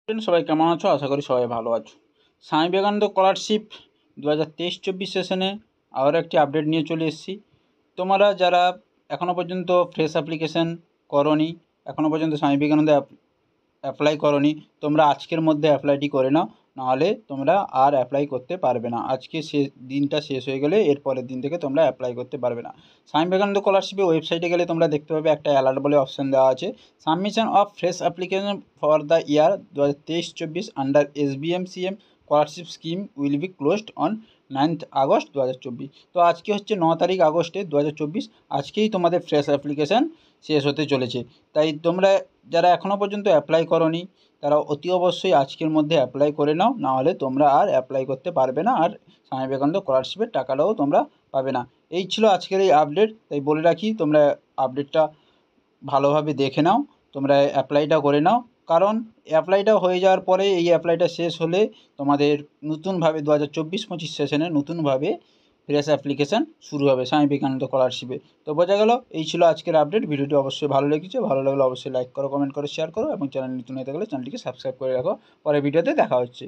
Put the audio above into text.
Friend, সবাই কেমন আছো? আশা করি সবাই ভালো আছো। স্বামী বিবেকানন্দ স্কলারশিপ 2023-24 সেশনে আবার একটি আপডেট নিয়ে চলে এসেছি। তোমরা যারা এখনও পর্যন্ত ফ্রেশ অ্যাপ্লিকেশন করনি, এখনও পর্যন্ত স্বামী বিবেকানন্দ অ্যাপ্লাই করনি, তোমরা আজকের মধ্যে অ্যাপ্লাইটি করে নাও, নাহলে তোমরা আর অ্যাপ্লাই করতে পারবে না। আজকে দিনটা শেষ হয়ে গেলে এর পরের দিন থেকে তোমরা অ্যাপ্লাই করতে পারবে না। স্বামী বিবেকানন্দ স্কলারশিপের ওয়েবসাইটে গেলে তোমরা দেখতে পাবে একটা অ্যালার্ট বলে অপশান দেওয়া আছে, submission of fresh application for the year 2023-24 under SBMCM scholarship scheme will be closed on 9th August 2024। তো আজকে হচ্ছে 9 তারিখ আগস্টে 2024, আজকেই তোমাদের ফ্রেশ অ্যাপ্লিকেশান শেষ হতে চলেছে। তাই তোমরা যারা এখনও পর্যন্ত অ্যাপ্লাই করনি তারা অতি অবশ্যই আজকের মধ্যে অ্যাপ্লাই করে নাও, নাহলে তোমরা আর অ্যাপ্লাই করতে পারবে না, আর স্বামী বিবেকানন্দ স্কলারশিপের টাকাটাও তোমরা পাবে না। এই ছিল আজকের এই আপডেট। তাই বলে রাখি, তোমরা আপডেটটা ভালোভাবে দেখে নাও, তোমরা অ্যাপ্লাইটা করে নাও, কারণ অ্যাপ্লাইটা হয়ে যাওয়ার পরে এই অ্যাপ্লাইটা শেষ হলে তোমাদের নতুনভাবে 2024-25 সেশনে নতুনভাবে ফ্রেশ অ্যাপ্লিকেশান শুরু হবে স্বামী বিবেকানন্দ স্কলারশিপে। তো বোঝা গেল, এই ছিল আজকের আপডেট। ভিডিওটি অবশ্যই ভালো লেগেছে, ভালো লাগলে অবশ্যই লাইক করো, কমেন্ট করো, শেয়ার করো এবং চ্যানেল নতুন হয়ে থাকলে চ্যানেলটিকে সাবস্ক্রাইব করে রাখো। পরের ভিডিওতে দেখা হচ্ছে।